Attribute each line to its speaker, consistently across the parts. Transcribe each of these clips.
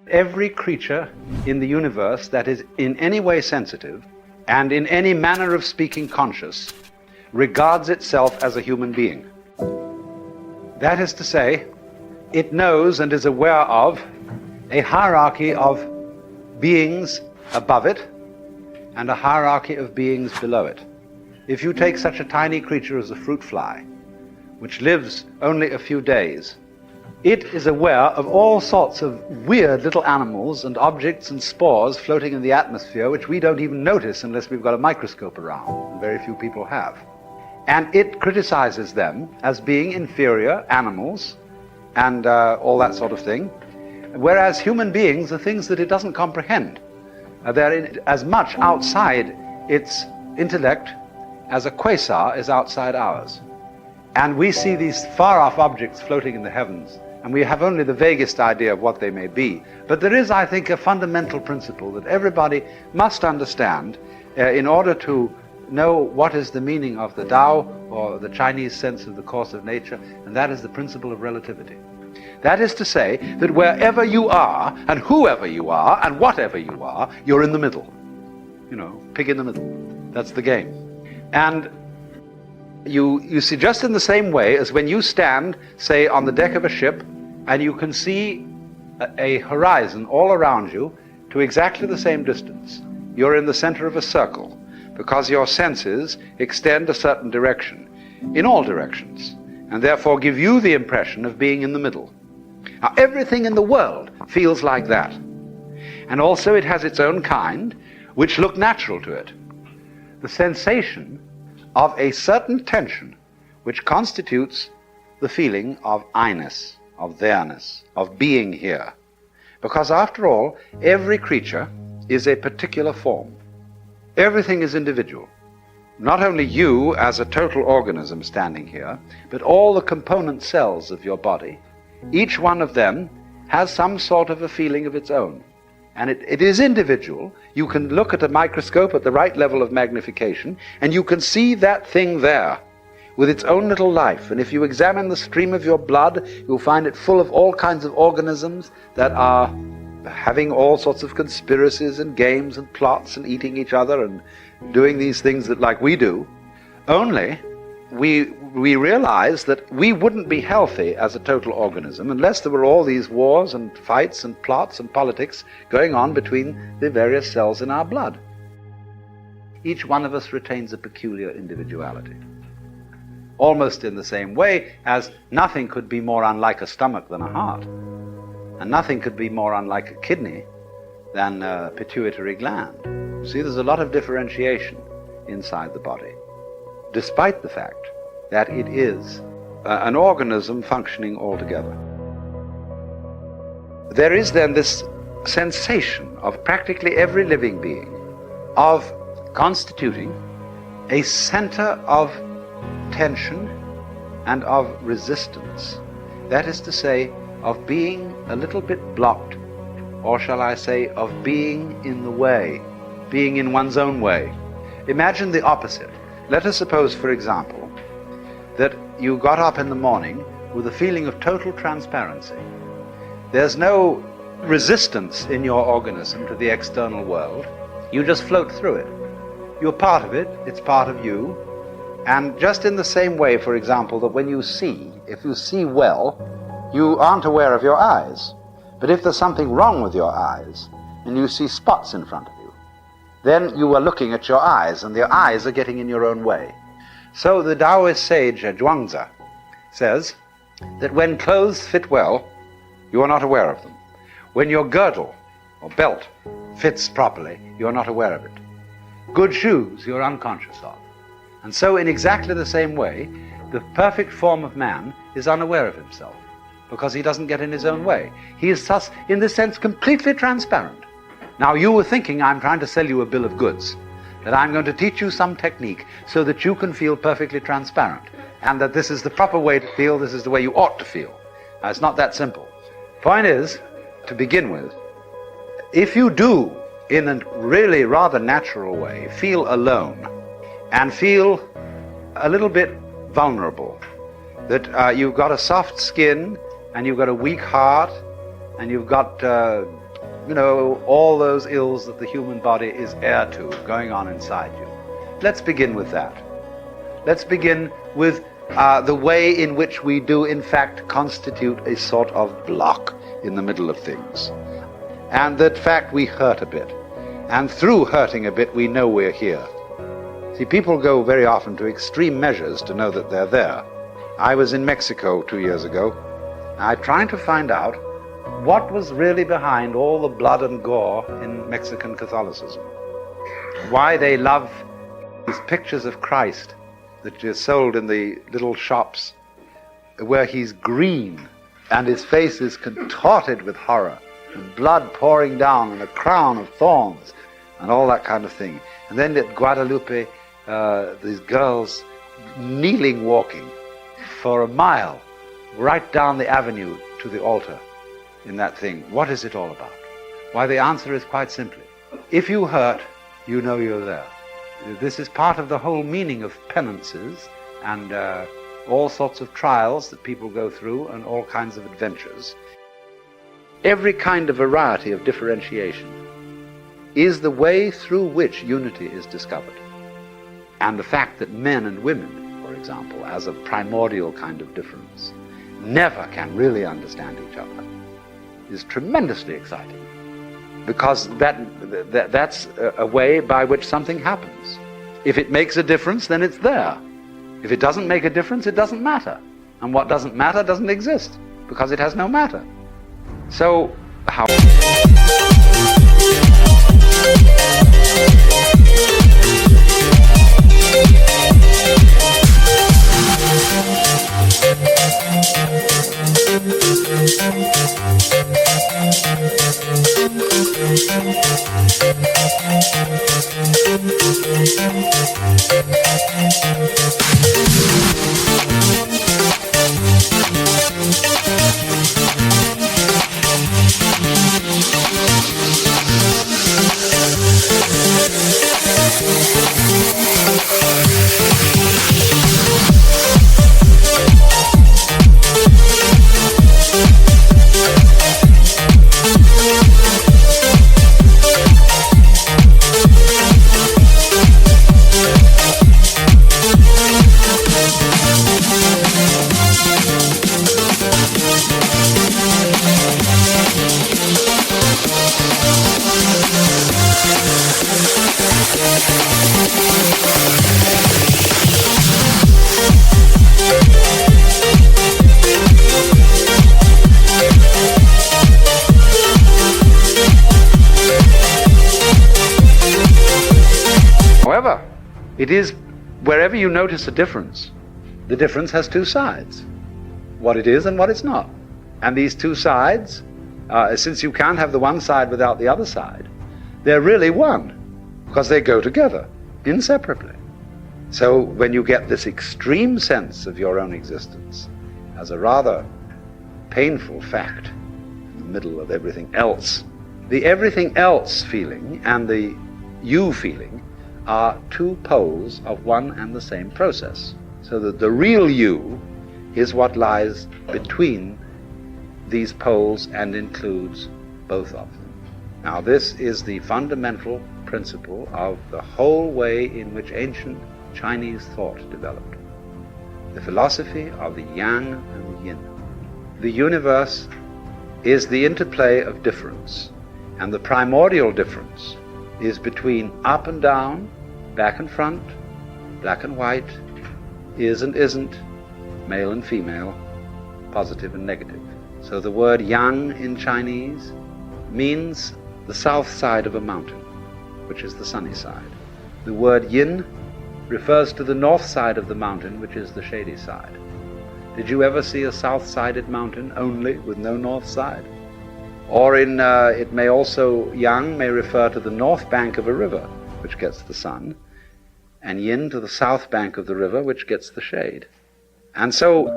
Speaker 1: Every creature in the universe that is in any way sensitive and in any manner of speaking conscious regards itself as a human being. That is to say, it knows and is aware of a hierarchy of beings above it and a hierarchy of beings below it. If you take such a tiny creature as a fruit fly, which lives only a few days, it is aware of all sorts of weird little animals and objects and spores floating in the atmosphere which we don't even notice unless we've got a microscope around, and very few people have. And it criticizes them as being inferior animals and all that sort of thing, whereas human beings are things that it doesn't comprehend. They're as much outside its intellect as a quasar is outside ours. And we see these far-off objects floating in the heavens, and we have only the vaguest idea of what they may be. But there is, I think, a fundamental principle that everybody must understand in order to know what is the meaning of the Tao, or the Chinese sense of the course of nature, and that is the principle of relativity. That is to say that wherever you are, and whoever you are, and whatever you are, you're in the middle. You know, pig in the middle. That's the game. And you see, just in the same way as when you stand, say, on the deck of a ship, and you can see a horizon all around you to exactly the same distance. You're in the center of a circle, because your senses extend a certain direction, in all directions, and therefore give you the impression of being in the middle. Now, everything in the world feels like that. And also it has its own kind, which look natural to it. The sensation of a certain tension which constitutes the feeling of I-ness, of there-ness, of being here. Because after all, every creature is a particular form. Everything is individual. Not only you as a total organism standing here, but all the component cells of your body. Each one of them has some sort of a feeling of its own. And it is individual. You can look at a microscope at the right level of magnification, and you can see that thing there with its own little life. And if you examine the stream of your blood, you'll find it full of all kinds of organisms that are having all sorts of conspiracies and games and plots and eating each other and doing these things that like we do. Only we realize that we wouldn't be healthy as a total organism unless there were all these wars and fights and plots and politics going on between the various cells in our blood. Each one of us retains a peculiar individuality. Almost in the same way as nothing could be more unlike a stomach than a heart, and nothing could be more unlike a kidney than a pituitary gland. You see, there's a lot of differentiation inside the body, despite the fact that it is an organism functioning altogether. There is then this sensation of practically every living being of constituting a center of tension and of resistance. That is to say, of being a little bit blocked, or shall I say, of being in the way, being in one's own way. Imagine the opposite. Let us suppose, for example, that you got up in the morning with a feeling of total transparency. There's no resistance in your organism to the external world. You just float through it. You're part of it, it's part of you. And just in the same way, for example, that when you see, if you see well, you aren't aware of your eyes. But if there's something wrong with your eyes, and you see spots in front of you, then you are looking at your eyes, and your eyes are getting in your own way. So the Taoist sage Zhuangzi says that when clothes fit well, you are not aware of them. When your girdle or belt fits properly, you are not aware of it. Good shoes you're unconscious of. And so in exactly the same way, the perfect form of man is unaware of himself, because he doesn't get in his own way. He is thus, in this sense, completely transparent. Now you were thinking I'm trying to sell you a bill of goods, that I'm going to teach you some technique so that you can feel perfectly transparent, and that this is the proper way to feel, this is the way you ought to feel. Now, it's not that simple. Point is, to begin with, if you do, in a really rather natural way, feel alone, and feel a little bit vulnerable, that you've got a soft skin, and you've got a weak heart, and you've got all those ills that the human body is heir to going on inside you. Let's begin with that. Let's begin with the way in which we do in fact constitute a sort of block in the middle of things. And that fact we hurt a bit. And through hurting a bit we know we're here. See, people go very often to extreme measures to know that they're there. I was in Mexico 2 years ago. I tried to find out what was really behind all the blood and gore in Mexican Catholicism. Why they love these pictures of Christ that are sold in the little shops, where he's green and his face is contorted with horror and blood pouring down and a crown of thorns and all that kind of thing. And then at Guadalupe, these girls kneeling, walking for a mile right down the avenue to the altar in that thing. What is it all about? Why, the answer is quite simply, if you hurt, you know you're there. This is part of the whole meaning of penances and all sorts of trials that people go through and all kinds of adventures. Every kind of variety of differentiation is the way through which unity is discovered. And the fact that men and women, for example, as a primordial kind of difference, never can really understand each other is tremendously exciting, because that's a way by which something happens. If it makes a difference, then it's there. If it doesn't make a difference, it doesn't matter. And what doesn't matter doesn't exist, because it has no matter. So, how... However, it is wherever you notice a difference, the difference has two sides, what it is and what it's not. And these two sides, since you can't have the one side without the other side, they're really one, because they go together, inseparably. So when you get this extreme sense of your own existence as a rather painful fact in the middle of everything else, the everything else feeling and the you feeling are two poles of one and the same process. So that the real you is what lies between these poles and includes both of them. Now, this is the fundamental principle of the whole way in which ancient Chinese thought developed. The philosophy of the yang and the yin. The universe is the interplay of difference, and the primordial difference is between up and down, back and front, black and white, is and isn't, male and female, positive and negative. So the word yang in Chinese means the south side of a mountain, which is the sunny side. The word yin refers to the north side of the mountain, which is the shady side. Did you ever see a south-sided mountain only with no north side? Or it may also, yang may refer to the north bank of a river, which gets the sun, and yin to the south bank of the river, which gets the shade. And so...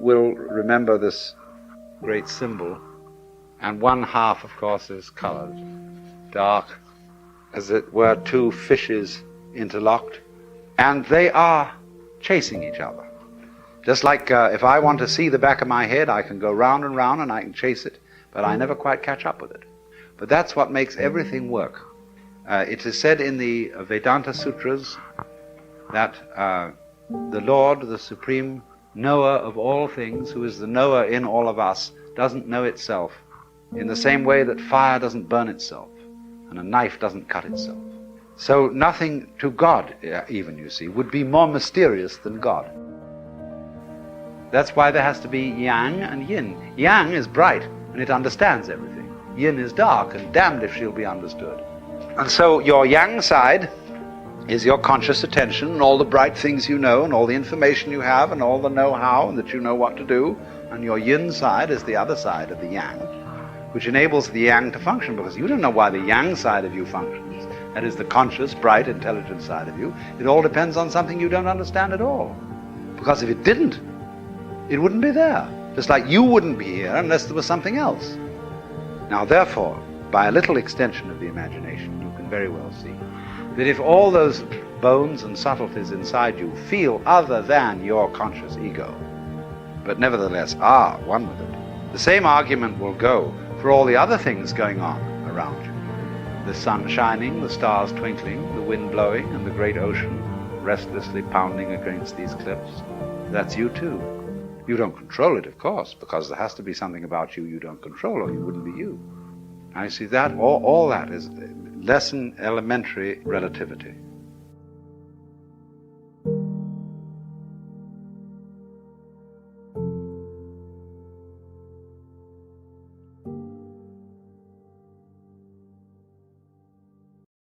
Speaker 1: will remember this great symbol, and one half, of course, is colored dark, as it were two fishes interlocked, and they are chasing each other. Just like if I want to see the back of my head, I can go round and round and I can chase it, but I never quite catch up with it. But that's what makes everything work. It is said in the Vedanta Sutras that the Lord, the supreme knower of all things, who is the knower in all of us, doesn't know itself in the same way that fire doesn't burn itself and a knife doesn't cut itself. So nothing to God, even, you see, would be more mysterious than God. That's why there has to be yang and yin. Yang is bright and it understands everything. Yin is dark and damned if she'll be understood. And so your yang side is your conscious attention and all the bright things you know and all the information you have and all the know-how and that you know what to do. And your yin side is the other side of the yang, which enables the yang to function, because you don't know why the yang side of you functions. That is the conscious, bright, intelligent side of you. It all depends on something you don't understand at all. Because if it didn't, it wouldn't be there. Just like you wouldn't be here unless there was something else. Now therefore, by a little extension of the imagination, you can very well see that if all those bones and subtleties inside you feel other than your conscious ego, but nevertheless are one with it, the same argument will go for all the other things going on around you. The sun shining, the stars twinkling, the wind blowing, and the great ocean restlessly pounding against these cliffs. That's you too. You don't control it, of course, because there has to be something about you don't control, or you wouldn't be you. Now you see that, all that is less than elementary relativity.